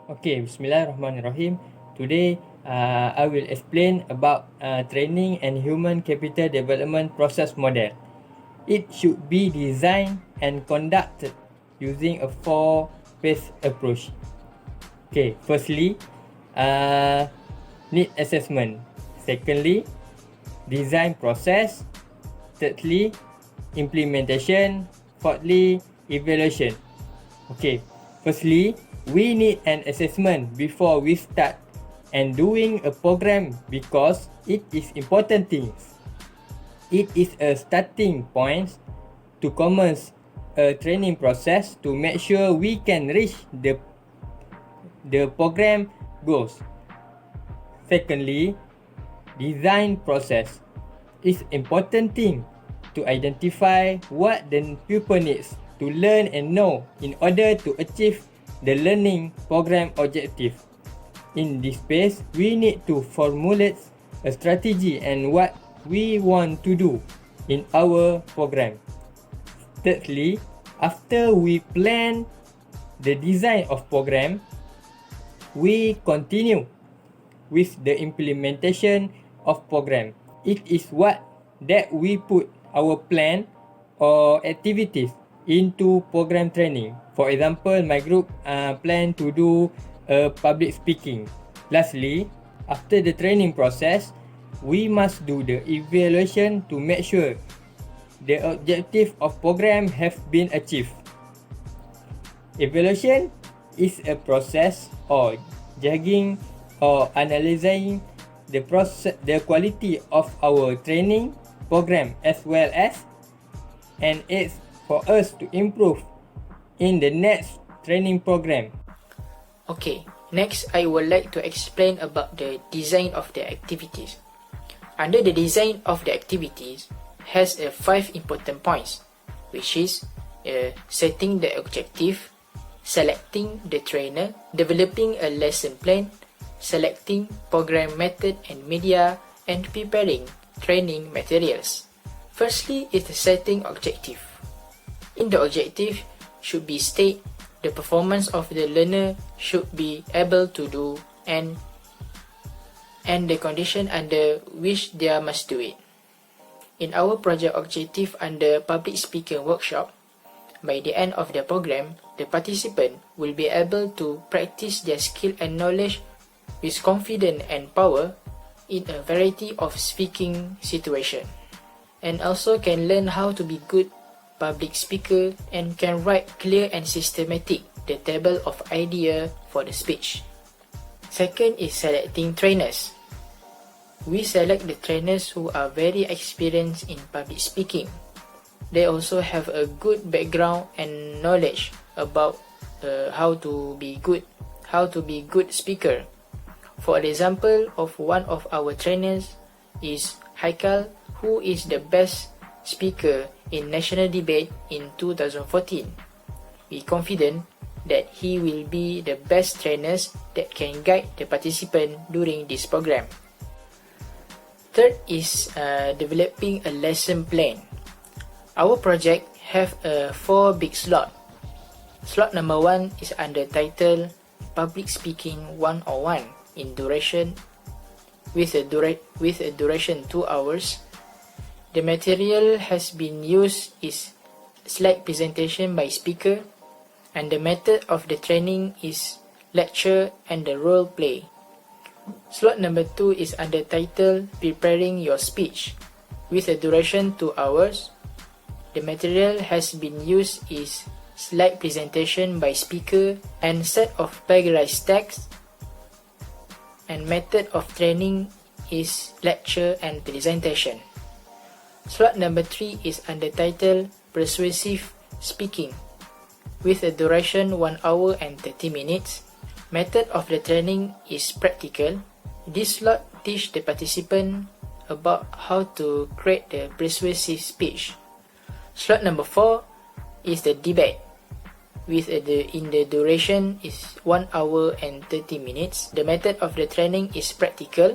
Okay, Bismillahirrahmanirrahim. Today, I will explain about training and human capital development process model. It should be designed and conducted using a four-phase approach. Okay, firstly, need assessment. Secondly, design process. Thirdly, implementation. Fourthly, evaluation. Okay, firstly, we need an assessment before we start and doing a program because it is important things. It is a starting point to commence a training process to make sure we can reach the program goals. Secondly, design process is important thing to identify what the pupil needs to learn and know in order to achieve the learning program objective. In this phase, we need to formulate a strategy and what we want to do in our program. Thirdly, after we plan the design of program, we continue with the implementation of program. It is what that we put our plan or activities into program training. For example, my group plan to do public speaking. Lastly, after the training process, we must do the evaluation to make sure the objective of program have been achieved. Evaluation is a process or judging or analyzing the quality of our training program as well as and aids for us to improve in the next training program. Okay, next I would like to explain about the design of the activities. Under the design of the activities has 5 important points, which is setting the objective, selecting the trainer, developing a lesson plan, selecting program method and media, and preparing training materials. Firstly is the setting objective. In the objective should be state the performance of the learner should be able to do and the condition under which they must do it. In our project objective under public speaking workshop, by the end of the program, the participant will be able to practice their skill and knowledge with confidence and power in a variety of speaking situations, and also can learn how to be good public speaker and can write clear and systematic the table of idea for the speech. Second is selecting trainers. We select the trainers who are very experienced in public speaking. They also have a good background and knowledge about how to be good speaker. For example, of one of our trainers is Zulhaiqal, who is the best speaker in national debate in 2014. We confident that he will be the best trainers that can guide the participant during this program. Third is developing a lesson plan. Our project have 4 big slots. Slot number 1 is under title Public Speaking 101 in duration with a duration 2 hours. The material has been used is slide presentation by speaker, and the method of the training is lecture and the role play. Slot number 2 is under title Preparing Your Speech with a duration 2 hours. The material has been used is slide presentation by speaker and set of plagiarized text, and method of training is lecture and presentation. Slot number 3 is under title Persuasive Speaking with a duration 1 hour and 30 minutes. Method of the training is practical. This slot teach the participant about how to create the persuasive speech. Slot number 4 is the debate with in the duration is 1 hour and 30 minutes. The method of the training is practical.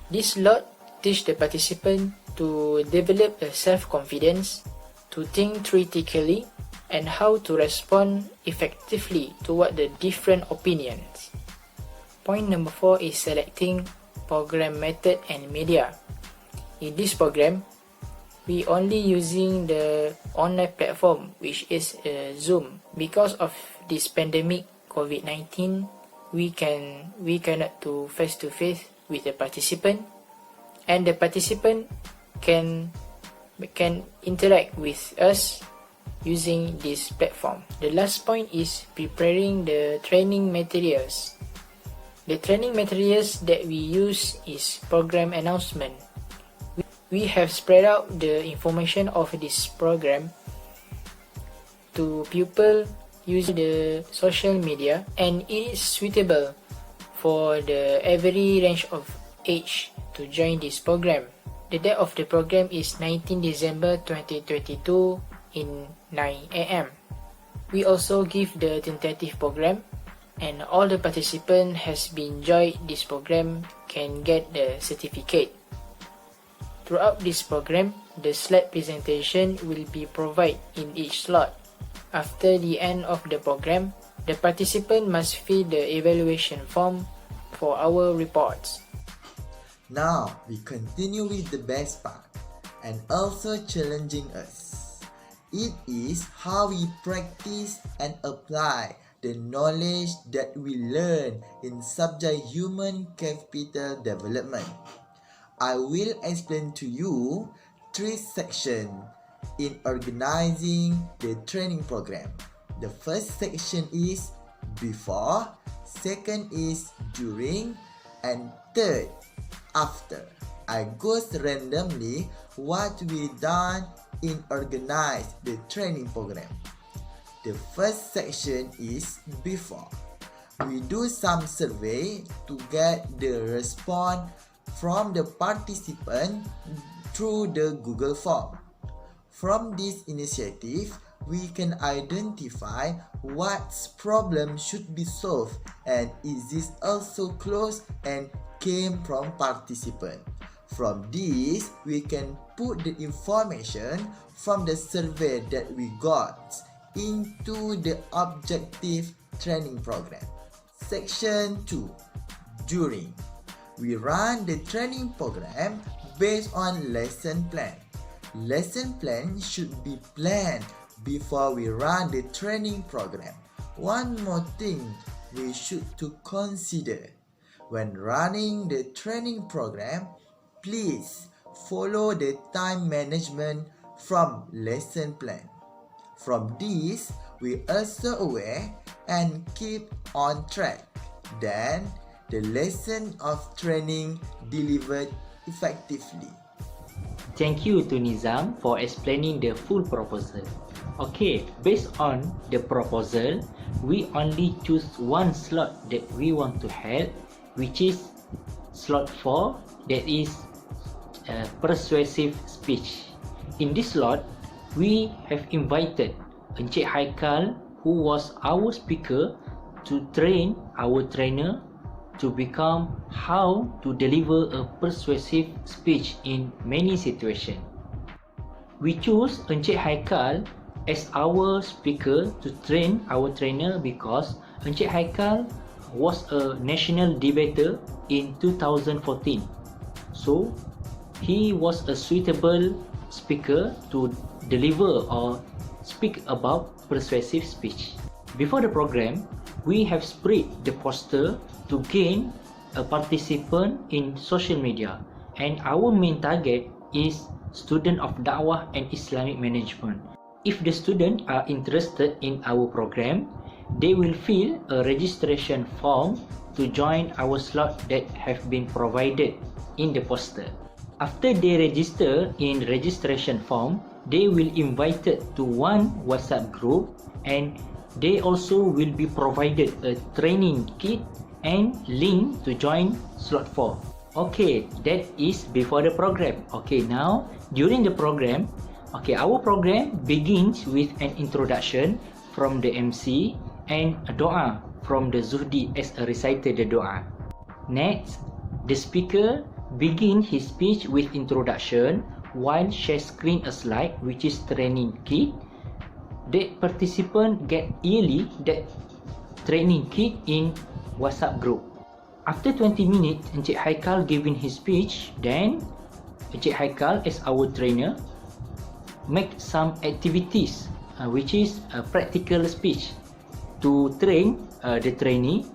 This slot teach the participant to develop a self-confidence, to think critically, and how to respond effectively toward the different opinions. Point number 4 is selecting program method and media. In this program, we only using the online platform, which is Zoom. Because of this pandemic COVID-19, we cannot do face to face with the participant, and the participant can interact with us using this platform. The last point is preparing the training materials. The training materials that we use is program announcement. We have spread out the information of this program to people using the social media, and it is suitable for the every range of age to join this program. The date of the program is 19 December 2022 in 9 AM. We also give the tentative program, and all the participants has been joined this program can get the certificate. Throughout this program, the slide presentation will be provided in each slot. After the end of the program, the participant must fill the evaluation form for our reports. Now, we continue with the best part and also challenging us. It is how we practice and apply the knowledge that we learn in subject human capital development. I will explain to you 3 sections in organizing the training program. The first section is before, second is during, and third after. I go randomly what we done in organize the training program. The first section is before. We do some survey to get the response from the participant through the Google form. From this initiative, we can identify what problem should be solved and is this also close and came from participant. From this, we can put the information from the survey that we got into the objective training program. Section 2. During. We run the training program based on lesson plan. Lesson plan should be planned before we run the training program. One more thing we should to consider. When running the training program, please follow the time management from lesson plan. From this, we also aware and keep on track. Then, the lesson of training delivered effectively. Thank you to Nizam for explaining the full proposal. Okay, based on the proposal, we only choose one slot that we want to have, which is slot 4, that is persuasive speech. In this slot, we have invited Encik Haikal, who was our speaker, to train our trainer to become how to deliver a persuasive speech in many situations. We choose Encik Haikal as our speaker to train our trainer because Encik Haikal was a national debater in 2014. So, he was a suitable speaker to deliver or speak about persuasive speech. Before the program, we have spread the poster to gain a participant in social media, and our main target is student of Da'wah and Islamic Management. If the students are interested in our program, they will fill a registration form to join our slot that have been provided in the poster. After they register in registration form, they will invited to one WhatsApp group, and they also will be provided a training kit and link to join slot 4. Okay, that is before the program. Okay, now during the program, our program begins with an introduction from the MC and a doa from the Zuhdi as a recited the doa. Next, the speaker begin his speech with introduction while share screen a slide which is training kit. the participant get yearly that training kit in WhatsApp group. After 20 minutes, Encik Haikal giving his speech, then Encik Haikal as our trainer make some activities which is a practical speech to train the trainee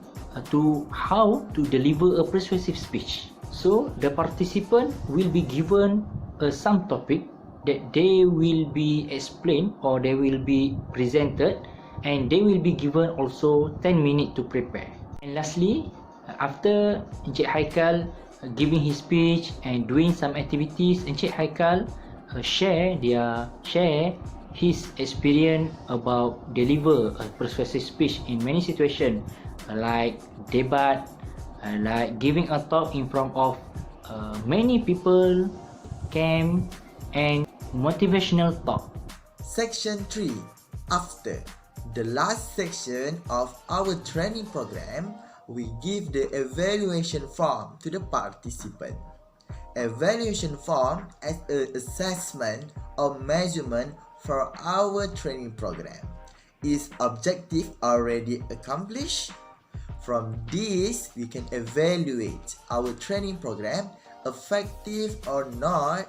to how to deliver a persuasive speech. So the participant will be given some topic that they will be explained or they will be presented, and they will be given also 10 minutes to prepare. And lastly, after Encik Haikal giving his speech and doing some activities, Encik Haikal share his experience about deliver a persuasive speech in many situations, like debat, like giving a talk in front of many people, camp, and motivational talk. Section 3. After the last section of our training program, we give the evaluation form to the participant. Evaluation form as an assessment or measurement for our training program. Is objective already accomplished? From this, we can evaluate our training program effective or not,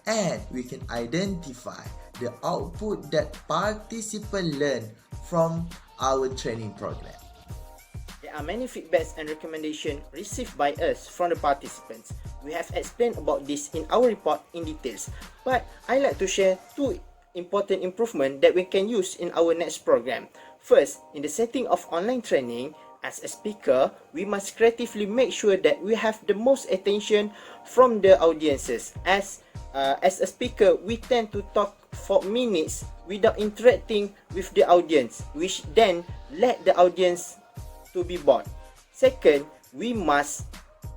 and we can identify the output that participants learn from our training program. There are many feedbacks and recommendations received by us from the participants. We have explained about this in our report in details, but I like to share two important improvements that we can use in our next program. First, in the setting of online training, as a speaker, we must creatively make sure that we have the most attention from the audiences. As a speaker, we tend to talk for minutes without interacting with the audience, which then let the audience to be bored. Second, we must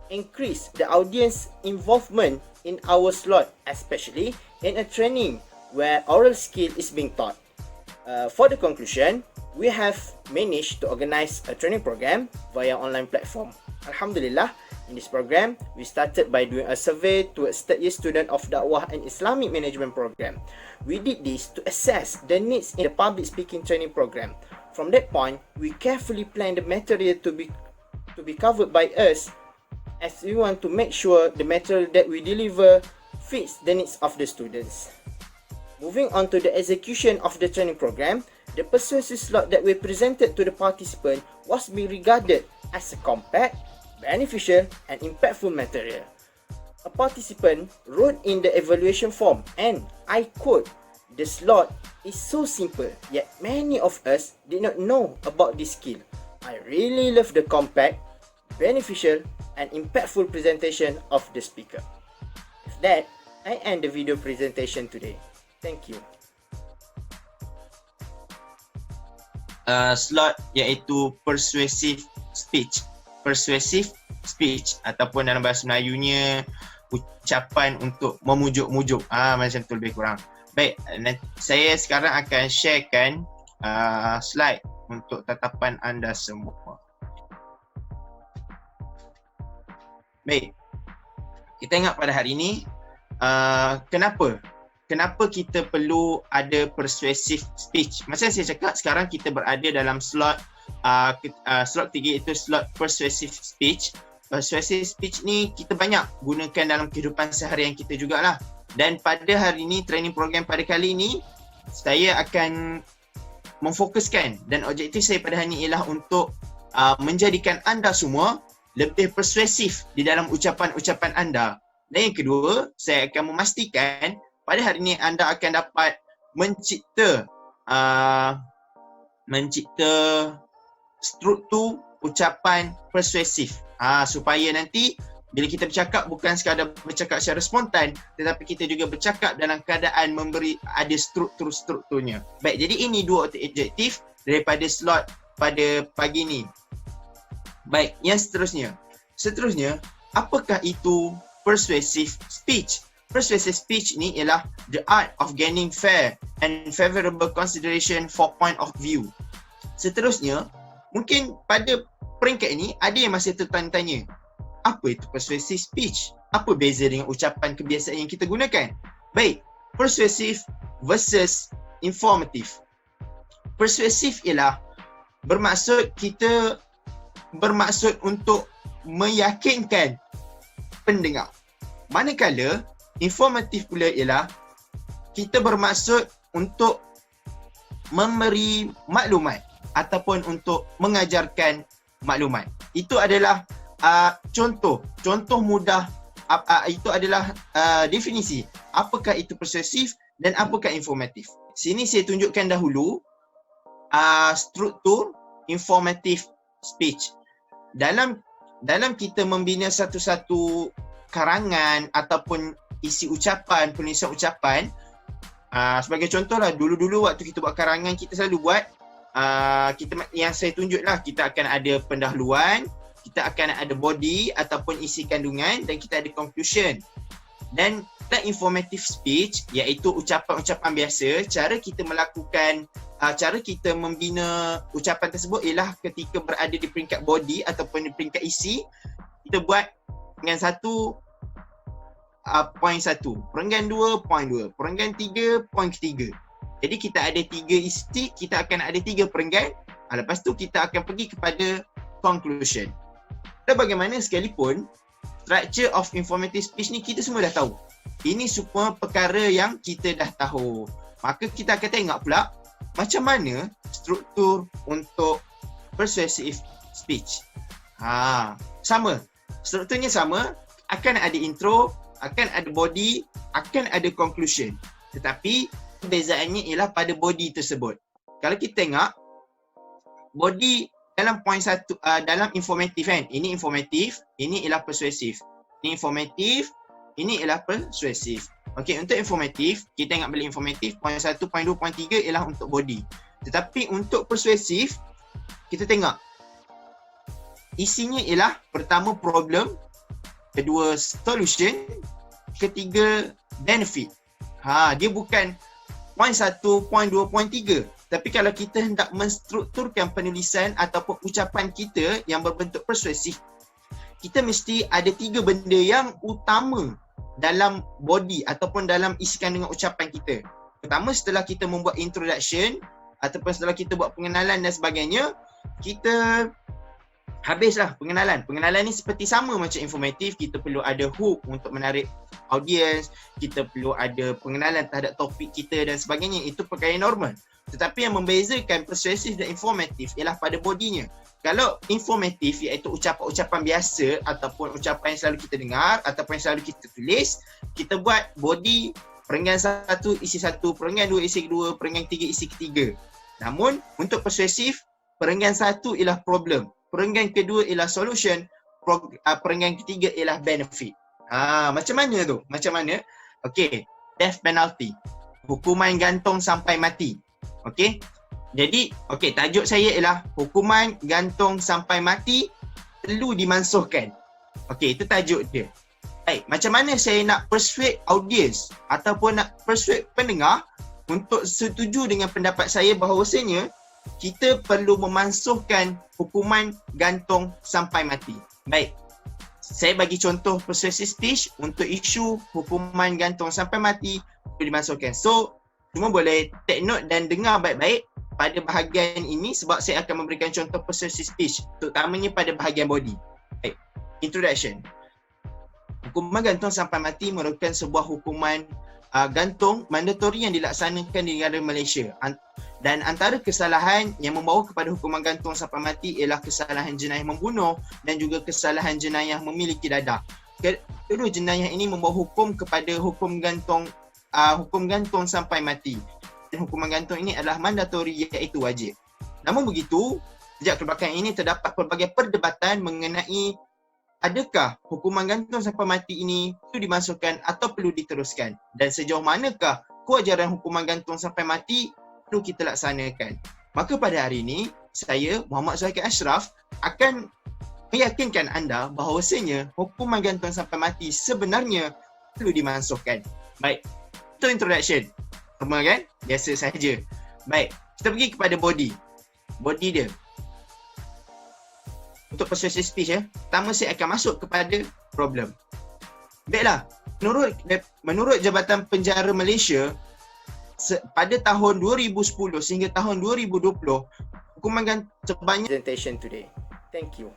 increase the audience involvement in our slot, especially in a training where oral skill is being taught. For the conclusion, we have managed to organize a training program via online platform. Alhamdulillah, in this program, we started by doing a survey to a third year student of Dakwah and Islamic Management program. We did this to assess the needs in the public speaking training program. From that point, we carefully planned the material to be covered by us, as we want to make sure the material that we deliver fits the needs of the students. Moving on to the execution of the training program, the persuasive slot that we presented to the participant was being regarded as a compact, beneficial, and impactful material. A participant wrote in the evaluation form, and I quote, "The slot is so simple, yet many of us did not know about this skill. I really love the compact, beneficial, and impactful presentation of the speaker." With that, I end the video presentation today. Thank you. Slot iaitu persuasive speech. Persuasive speech ataupun dalam bahasa Melayunya ucapan untuk memujuk-mujuk. Macam tu lebih kurang. Baik, saya sekarang akan sharekan slide untuk tatapan anda semua. Baik, kita ingat pada hari ini kenapa kita perlu ada persuasive speech. Macam saya cakap, sekarang kita berada dalam slot 3 iaitu slot persuasive speech. Persuasive speech ni kita banyak gunakan dalam kehidupan seharian kita jugalah. Dan pada hari ini, training program pada kali ini, saya akan memfokuskan dan objektif saya pada hari ini ialah untuk menjadikan anda semua lebih persuasif di dalam ucapan-ucapan anda. Dan yang kedua, saya akan memastikan pada hari ini anda akan dapat mencipta struktur ucapan persuasif supaya nanti bila kita bercakap bukan sekadar bercakap secara spontan, tetapi kita juga bercakap dalam keadaan ada strukturnya. Baik, jadi ini dua objektif daripada slot pada pagi ini. Baik, yang seterusnya, apakah itu persuasive speech? Persuasive speech ni ialah the art of gaining fair and favorable consideration for point of view. Seterusnya, mungkin pada peringkat ini ada yang masih tertanya-tanya, apa itu persuasive speech? Apa beza dengan ucapan kebiasaan yang kita gunakan? Baik, persuasive versus informative. persuasif ialah bermaksud untuk meyakinkan pendengar. Manakala informatif pula ialah kita bermaksud untuk memberi maklumat ataupun untuk mengajarkan maklumat. Itu adalah contoh mudah, itu adalah definisi apakah itu persuasif dan apakah informatif. Sini saya tunjukkan dahulu struktur informative speech. Dalam kita membina satu-satu karangan ataupun isi ucapan, penulisan ucapan, sebagai contohlah, dulu-dulu waktu kita buat karangan, kita selalu buat yang saya tunjuklah, kita akan ada pendahuluan, kita akan ada body ataupun isi kandungan, dan kita ada conclusion. Dan dalam informative speech, iaitu ucapan-ucapan biasa, cara kita membina ucapan tersebut ialah ketika berada di peringkat body ataupun di peringkat isi, kita buat dengan 1, point 1, perenggan 2, point 2, perenggan 3, point 3. Jadi kita ada 3 isi, kita akan ada 3 perenggan. Lepas tu kita akan pergi kepada conclusion. Dan bagaimana sekalipun, structure of informative speech ni kita semua dah tahu. Ini semua perkara yang kita dah tahu. Maka kita akan tengok pula macam mana struktur untuk persuasive speech. Sama. Strukturnya sama, akan ada intro, akan ada body, akan ada conclusion. Tetapi perbezaannya ialah pada body tersebut. Kalau kita tengok body dalam point 1, dalam informatif kan, ini informatif, ini ialah persuasif. Ini informatif, ini ialah persuasif. Okey, untuk informatif, kita tengok balik informatif, point 1, point 2, point 3 ialah untuk body. Tetapi untuk persuasif, kita tengok isinya ialah pertama problem, kedua solution, ketiga benefit. Dia bukan point 1, point 2, point 3. Tapi kalau kita hendak menstrukturkan penulisan ataupun ucapan kita yang berbentuk persuasif, kita mesti ada 3 benda yang utama dalam body ataupun dalam isi kandungan ucapan kita. Pertama, setelah kita membuat introduction ataupun setelah kita buat pengenalan dan sebagainya, kita habislah pengenalan. Pengenalan ni seperti sama macam informatif, kita perlu ada hook untuk menarik audience, kita perlu ada pengenalan terhadap topik kita dan sebagainya. Itu perkara yang normal. Tetapi yang membezakan persuasif dan informatif ialah pada bodinya. Kalau informatif iaitu ucapan-ucapan biasa ataupun ucapan yang selalu kita dengar ataupun yang selalu kita tulis, kita buat body perenggan 1 isi 1, perenggan 2 isi 2, perenggan 3 isi 3. Namun untuk persuasif, perenggan 1 ialah problem, perenggan kedua ialah solution, perenggan ketiga ialah benefit. Macam mana tu? Macam mana? Okey, death penalty. Hukuman gantung sampai mati. Okey. Jadi, tajuk saya ialah hukuman gantung sampai mati perlu dimansuhkan. Okey, itu tajuk dia. Baik, macam mana saya nak persuade audience ataupun nak persuade pendengar untuk setuju dengan pendapat saya bahawasanya kita perlu memansuhkan hukuman gantung sampai mati. Baik, saya bagi contoh persuasive speech untuk isu hukuman gantung sampai mati perlu dimansuhkan. So, cuma boleh take note dan dengar baik-baik pada bahagian ini sebab saya akan memberikan contoh persuasive speech, terutamanya pada bahagian body. Baik, introduction. Hukuman gantung sampai mati merupakan sebuah hukuman gantung mandatori yang dilaksanakan di negara Malaysia. Dan antara kesalahan yang membawa kepada hukuman gantung sampai mati ialah kesalahan jenayah membunuh dan juga kesalahan jenayah memiliki dadah. Kedua jenayah ini membawa hukum kepada hukum gantung sampai mati. Dan hukuman gantung ini adalah mandatori iaitu wajib. Namun begitu, sejak kebelakangan ini terdapat pelbagai perdebatan mengenai adakah hukuman gantung sampai mati ini perlu dimasukkan atau perlu diteruskan, dan sejauh manakah kewajaran hukuman gantung sampai mati perlu kita laksanakan. Maka pada hari ini, saya Muhamad Asyraf akan meyakinkan anda bahawasanya hukuman gantung sampai mati sebenarnya perlu dimansuhkan. Baik, itu introduction. Sama kan? Biasa saja. Baik, kita pergi kepada body. Body dia. Untuk persuasive speech pertama saya akan masuk kepada problem. Baiklah, menurut Jabatan Penjara Malaysia, pada tahun 2010 sehingga tahun 2020 hukuman gantung sebanyak Presentation today. Thank you.